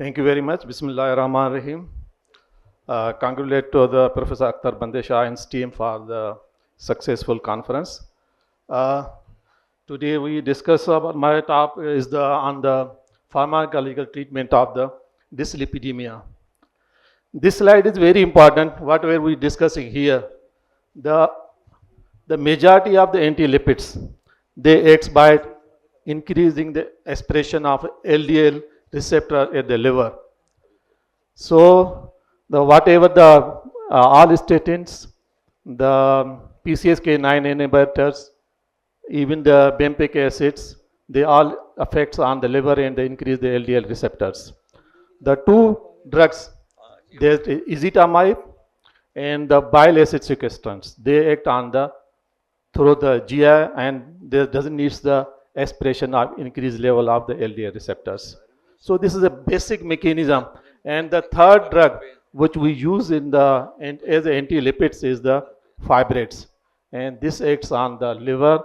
Thank you very much. Bismillah ar-Rahman ar-Rahim. Congratulate to the Professor Akhtar Bandesha and his team for the successful conference. Today we discuss about my topic is on the pharmacological treatment of the dyslipidemia. This slide is very important. What were we discussing here? The majority of the anti-lipids, they act by increasing the expression of LDL receptor at the liver. So whatever the all statins, the PCSK9 inhibitors, even the bempetic acids, they all affects on the liver and they increase the LDL receptors. The two drugs, there's ezetimibe and the bile acid sequestrants, they act on the through the GI and there doesn't need the expression of increased level of the LDL receptors. So this is a basic mechanism. And the third drug which we use in the as anti-lipids is the fibrates, and this acts on the liver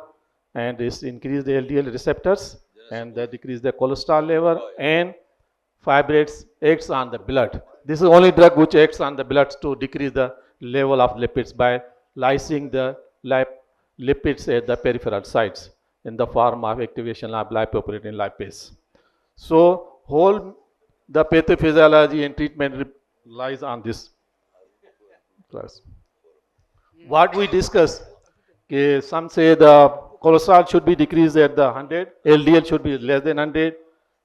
and is increase the LDL receptors and that decrease the cholesterol level, and fibrates acts on the blood. This is the only drug which acts on the blood to decrease the level of lipids by lysing the lipids at the peripheral sites in the form of activation of lipoprotein lipase. So whole the pathophysiology and treatment lies on this class. What we discuss, some say the cholesterol should be decreased at the 100, LDL should be less than 100,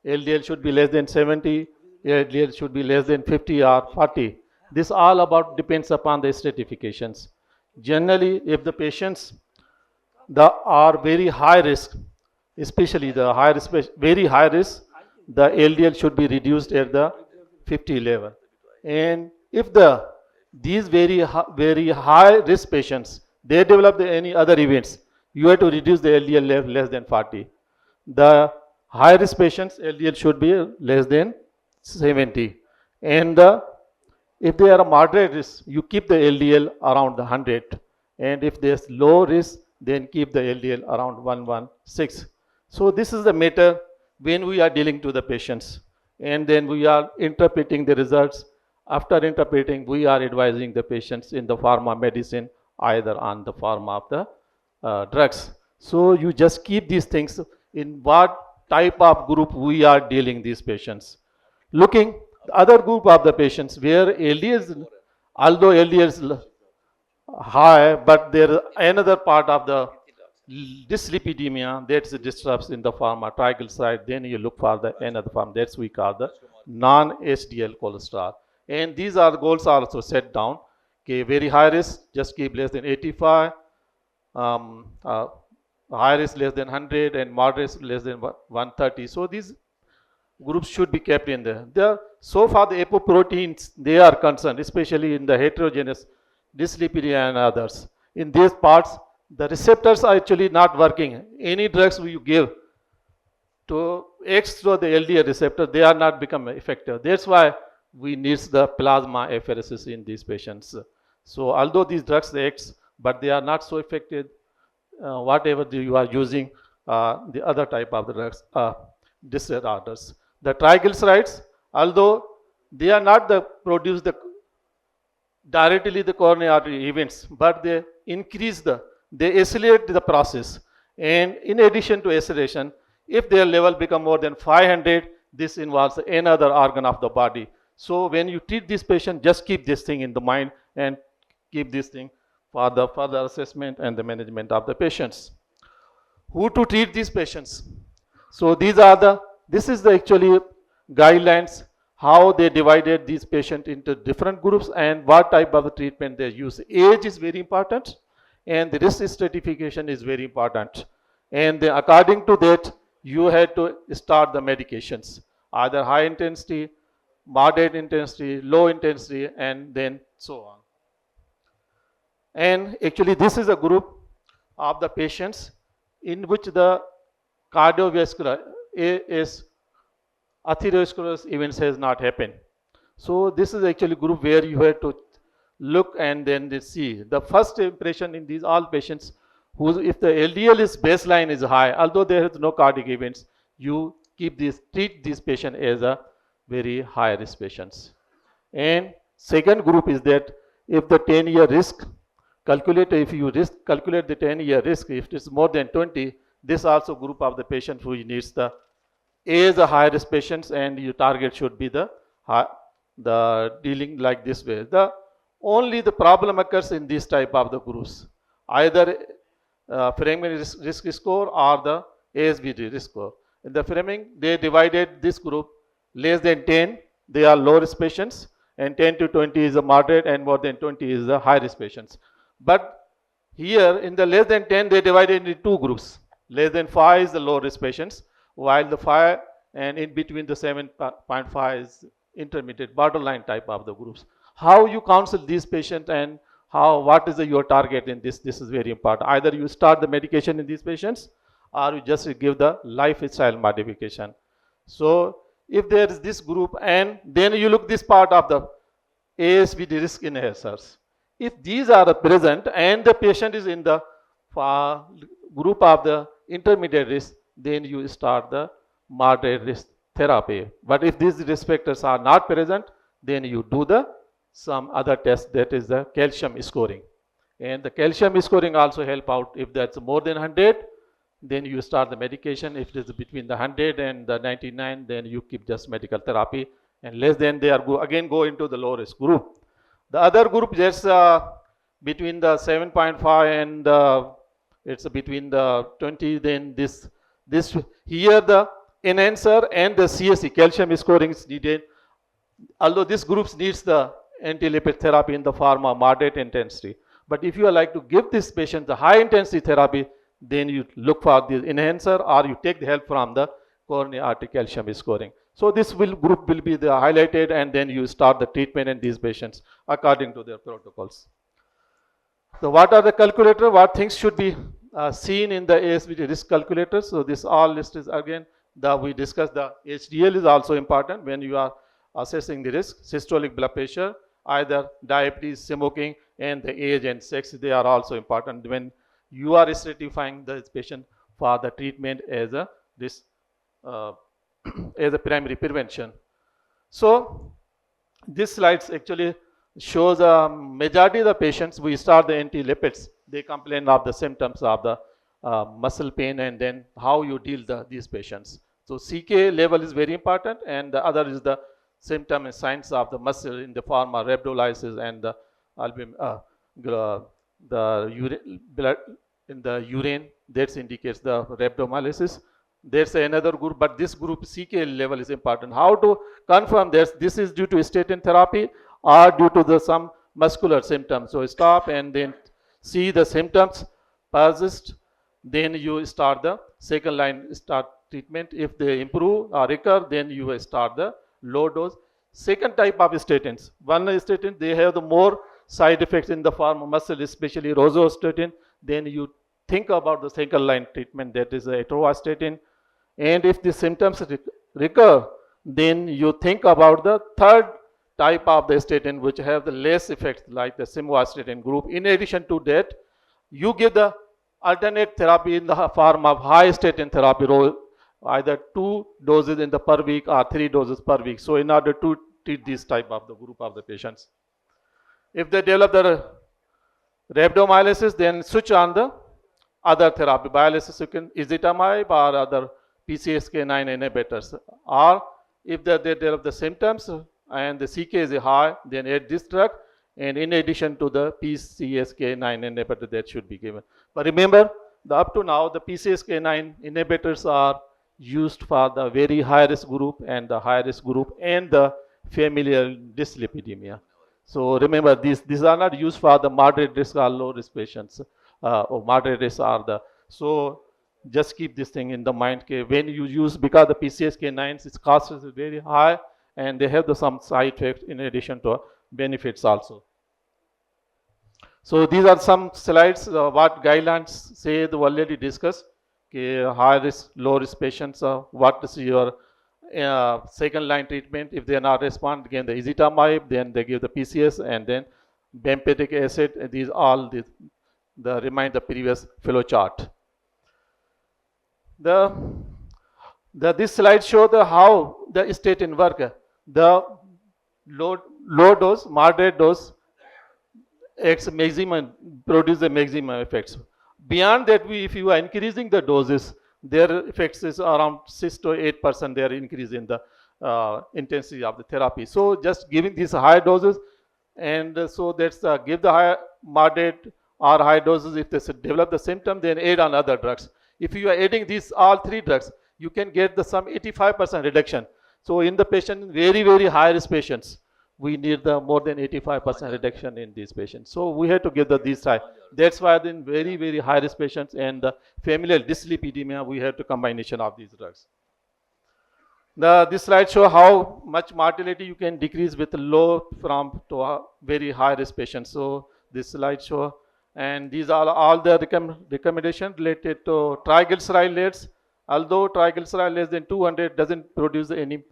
LDL should be less than 70, LDL should be less than 50 or 40. This all about depends upon the stratifications. Generally, if the patients are very high risk, especially the high risk, very high risk, the LDL should be reduced at the 50 level. And if these very high risk patients, they develop any other events, you have to reduce the LDL level less than 40. The high risk patients, LDL should be less than 70. And if they are a moderate risk, you keep the LDL around the 100. And if there's low risk, then keep the LDL around 116. So this is the matter when we are dealing to the patients, and then we are interpreting the results. After interpreting, we are advising the patients in the pharma medicine, either on the form of the drugs. So you just keep these things in what type of group we are dealing these patients. Looking the other group of the patients where LDL, although LDL is high, but there is another part of the dyslipidemia that disrupts in the form of triglyceride, then you look for the another form, that's we call the non-HDL cholesterol. And these are the goals are also set down. Okay, very high risk, just keep less than 85, high risk less than 100, and moderate risk less than 130. So these groups should be kept in there. So far the apoproteins, they are concerned, especially in the heterogeneous dyslipidemia and others. In these parts, the receptors are actually not working. Any drugs you give to extra the LDL receptor, they are not become effective. That's why we need the plasma apheresis in these patients. So although these drugs act, but they are not so effective, whatever you are using, the other type of the drugs, disorders. The triglycerides, although they are not produce directly the coronary artery events, but they increase they accelerate the process. And in addition to acceleration, if their level become more than 500, this involves another organ of the body. So when you treat this patient, just keep this thing in the mind and keep this thing for the further assessment and the management of the patients. Who to treat these patients? So this is the actually guidelines, how they divided these patients into different groups and what type of treatment they use. Age is very important, and the risk stratification is very important. And according to that, you had to start the medications, either high intensity, moderate intensity, low intensity, and then so on. And actually this is a group of the patients in which the cardiovascular is atherosclerosis events has not happened. So this is actually group where you have to look and then they see. The first impression in these all patients, if the LDL is baseline is high, although there is no cardiac events, you treat this patient as a very high risk patients. And second group is that if the 10-year risk calculator, if you calculate the 10-year risk, if it is more than 20, this also group of the patient who needs the A is a high risk patients, and your target should be the dealing like this way. Only the problem occurs in this type of the groups, either Framing risk score or the ASBD risk score. In the Framing, they divided this group less than 10, they are low risk patients, and 10 to 20 is a moderate, and more than 20 is the high risk patients. But here in the less than 10, they divided into two groups. Less than 5 is the low risk patients, while the 5 and in between the 7.5 is intermediate borderline type of the groups. How you counsel these patients and what is your target in this is very important. Either you start the medication in these patients or you just give the lifestyle modification. So if there is this group, and then you look this part of the ASBD risk enhancers. If these are present and the patient is in the group of the intermediate risk, then you start the moderate risk therapy. But if these risk factors are not present, then you do some other test, that is the calcium scoring. And the calcium scoring also help out. If that's more than 100, then you start the medication. If it is between the 100 and the 99, then you keep just medical therapy. And less than, they are go into the low risk group. The other group just between the 7.5 and it's between the 20. Then this here the enhancer and the CSE calcium scoring is needed. Although this group needs the anti-lipid therapy in the form of moderate intensity. But if you are like to give this patient the high intensity therapy, then you look for the enhancer or you take the help from the coronary artery calcium scoring. So this group will be highlighted, and then you start the treatment in these patients according to their protocols. So what are the calculator? What things should be seen in the ASBD risk calculator? So this all list is again, we discussed the HDL is also important when you are assessing the risk. Systolic blood pressure, either diabetes, smoking, and the age and sex, they are also important when you are stratifying the patient for the treatment as a primary prevention. So this slides actually shows a majority of the patients, we start the anti-lipids, they complain of the symptoms of the muscle pain, and then how you deal these patients. So CK level is very important, and the other is the symptom and signs of the muscle in the form of rhabdolysis and the blood in the urine, that indicates the rhabdomyolysis. There's another group, but this group CK level is important. How to confirm this is due to statin therapy or due to some muscular symptoms. So stop and then see the symptoms persist, then you start the second line treatment. If they improve or recur, then you start the low dose. Second type of statins. One statin, they have the more side effects in the form of muscle, especially rosuvastatin. Then you think about the second line treatment, that is atorvastatin. And if the symptoms recur, then you think about the third type of the statin, which have the less effects, like the simvastatin group. In addition to that, you give the alternate therapy in the form of high statin therapy, either 2 doses in the per week or 3 doses per week. So in order to treat this type of the group of the patients. If they develop the rhabdomyolysis, then switch on the other therapy. Biolysis, you can ezetimibe or other PCSK9 inhibitors. Or if they develop the symptoms and the CK is high, then add this drug, and in addition to the PCSK9 inhibitor that should be given. But remember, up to now, the PCSK9 inhibitors are used for the very high risk group and the high risk group and the familial dyslipidemia. So remember, these are not used for the moderate risk or low risk patients, or moderate risk are the. So just keep this thing in the mind. When you use, because the PCSK9s, its cost is very high, and they have some side effects in addition to benefits also. So these are some slides, what guidelines say, the already discussed. High risk, low risk patients, what is your second line treatment? If they are not respond, again the ezetimibe, then they give the PCS, and then bempetic acid. These all remind the previous flow chart. This slide shows how the statin work. The low dose, moderate dose acts maximum, produce the maximum effects. Beyond that, if you are increasing the doses, their effects is around 6 to 8%. They are increase in the intensity of the therapy. So just giving these high doses, and so that's give the high, moderate, or high doses. If they develop the symptom, then add on other drugs. If you are adding these all three drugs, you can get the some 85% reduction. So in the patient, very high risk patients, we need the more than 85% reduction in these patients. So we have to give the these high. That's why in very high risk patients and the familial dyslipidemia, we have to combination of these drugs. This slide show how much mortality you can decrease with low from to a very high risk patients. So this slide show, and these are all the recommendations related to triglycerides. Although triglyceride less than 200 doesn't produce any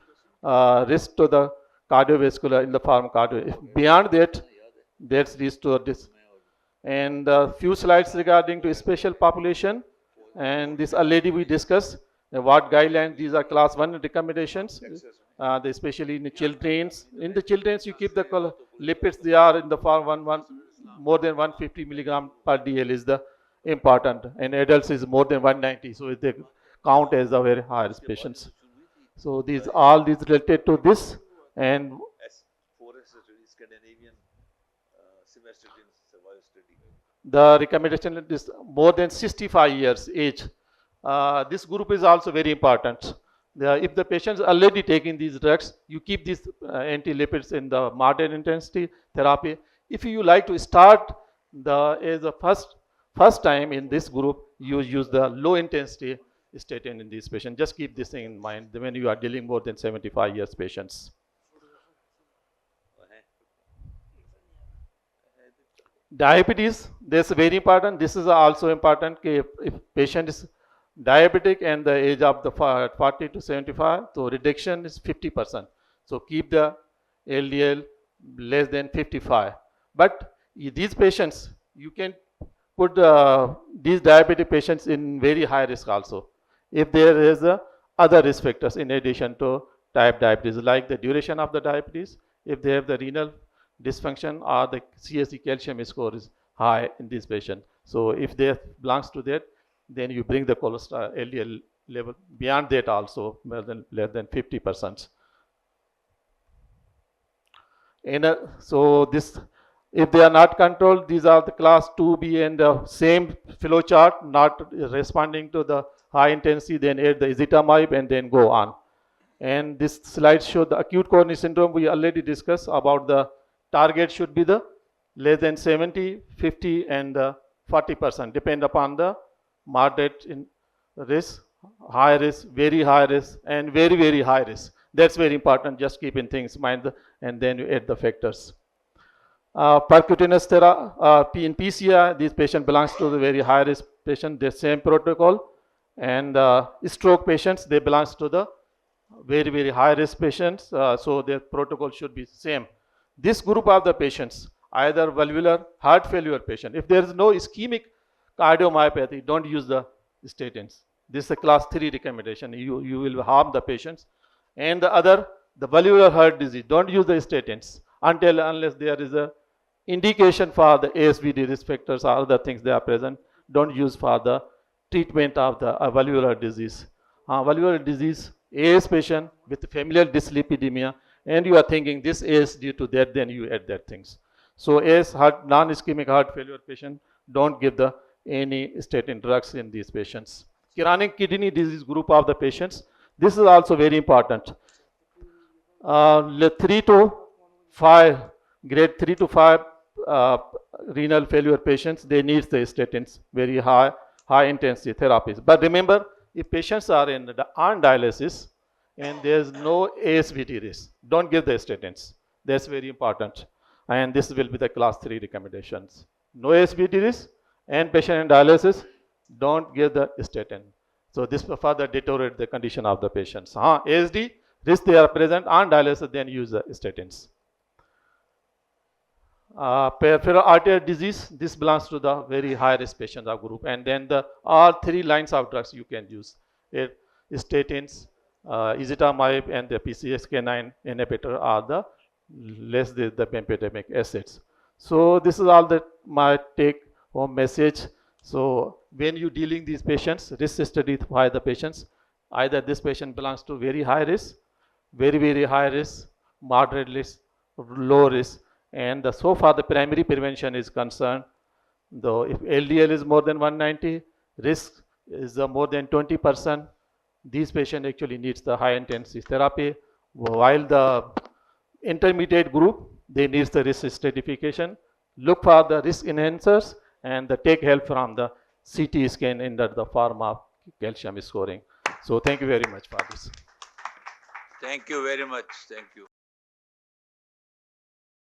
risk to the cardiovascular in the pharmacology. Beyond that, that's leads to this. And a few slides regarding to special population, and this already we discussed what guidelines. These are class 1 recommendations, especially in the children's. In the children's, you keep the lipids. They are in the form one more than 150 milligram per dl is the important, and adults is more than 190. So they count as the very high risk patients. So these all these related to this, and the recommendation is more than 65 years age. This group is also very important. If the patient is already taking these drugs, you keep these anti-lipids in the moderate intensity therapy. If you like to start as a first time in this group, you use the low intensity statin in these patients. Just keep this thing in mind when you are dealing more than 75 years patients. Diabetes, this is very important. This is also important. If patient is diabetic and the age of the 40 to 75, so reduction is 50%. So keep the LDL less than 55. But these patients, you can put these diabetic patients in very high risk also. If there is other risk factors in addition to type diabetes, like the duration of the diabetes, if they have the renal dysfunction or the CSE calcium score is high in this patient. So if they belongs to that, then you bring the cholesterol LDL level beyond that also, less than 50%. And so this, if they are not controlled, these are the class 2B and the same flow chart, not responding to the high intensity, then add the ezetimibe and then go on. And this slide shows the acute coronary syndrome. We already discussed about the target should be the less than 70, 50 and 40%, depend upon the moderate in risk, high risk, very high risk, and very high risk. That's very important. Just keep in things in mind, and then you add the factors. Percutaneous therapy in PCI, this patient belongs to the very high risk patient, the same protocol. And stroke patients, they belongs to the very high risk patients, so their protocol should be same. This group of the patients, either valvular heart failure patient, if there is no ischemic cardiomyopathy, don't use the statins. This is a class 3 recommendation. You will harm the patients. And the valvular heart disease, don't use the statins unless there is a indication for the ASVD risk factors or other things they are present. Don't use for the treatment of the valvular disease. Valvular disease, AS patient with familial dyslipidemia, and you are thinking this is due to that, then you add that things. So AS non-ischemic heart failure patient, don't give any statin drugs in these patients. Chronic kidney disease group of the patients, this is also very important. 3 to 5, grade 3 to 5 renal failure patients, they need the statins, very high intensity therapies. But remember, if patients are on dialysis and there is no ASVT risk, don't give the statins. That's very important. And this will be the class 3 recommendations. No ASVT risk and patient in dialysis, don't give the statin. So this will further deteriorate the condition of the patients. ASD risk, they are present on dialysis, then use the statins. Peripheral arterial disease, this belongs to the very high risk patients of group, and then all 3 lines of drugs you can use: statins, ezetimibe and the PCSK9 inhibitor are the less the bempedoic acids. So this is all that my take home message. So when you dealing these patients, risk study by the patients, either this patient belongs to very high risk, very high risk, moderate risk, low risk, and so far the primary prevention is concerned. Though if LDL is more than 190, risk is more than 20%. These patients actually needs the high intensity therapy, while the intermediate group, they needs the risk stratification. Look for the risk enhancers and take help from the CT scan in the pharma calcium scoring. So thank you very much for this. Thank you very much. Thank you.